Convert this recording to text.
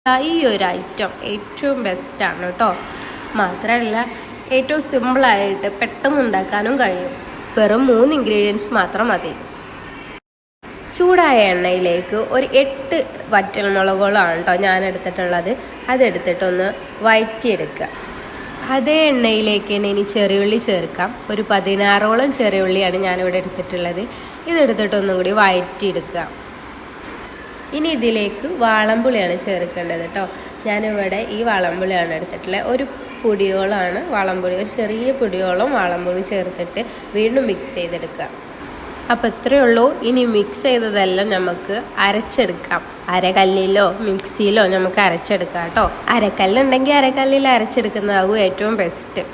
ഈ ഒരു ഐറ്റം ഏറ്റവും ബെസ്റ്റാണ് കേട്ടോ. മാത്രമല്ല ഏറ്റവും സിമ്പിളായിട്ട് പെട്ടെന്ന് ഉണ്ടാക്കാനും കഴിയും. വെറും 3 ഇൻഗ്രീഡിയൻസ് മാത്രം മതി. ചൂടായ എണ്ണയിലേക്ക് ഒരു 8 വറ്റൽമുളകുകളാണ് കേട്ടോ ഞാൻ എടുത്തിട്ടുള്ളത്. അതെടുത്തിട്ടൊന്ന് വഴറ്റിയെടുക്കുക. അതേ എണ്ണയിലേക്ക് തന്നെ ഇനി ചെറിയുള്ളി ചേർക്കാം. ഒരു 16ഓളം ചെറിയുള്ളിയാണ് ഞാനിവിടെ എടുത്തിട്ടുള്ളത്. ഇതെടുത്തിട്ടൊന്നും കൂടി വഴറ്റിയെടുക്കുക. ഇനി ഇതിലേക്ക് വാളംപുളിയാണ് ചേർക്കേണ്ടത് കേട്ടോ. ഞാനിവിടെ ഈ വാളംപുളിയാണ് എടുത്തിട്ടുള്ളത്. ഒരു പൊടിയോളാണ് വാളംപുളി, ഒരു ചെറിയ പൊടിയോളം വാളംപുളി ചേർത്തിട്ട് വീണ്ടും മിക്സ് ചെയ്തെടുക്കുക. അപ്പോൾ ഇത്രയേ ഉള്ളൂ. ഇനി മിക്സ് ചെയ്തതെല്ലാം നമുക്ക് അരച്ചെടുക്കാം. അരകല്ലിലോ മിക്സിയിലോ നമുക്ക് അരച്ചെടുക്കാം കേട്ടോ. അരക്കല്ലുണ്ടെങ്കിൽ അരക്കല്ലിൽ അരച്ചെടുക്കുന്നതാവും ഏറ്റവും ബെസ്റ്റ്.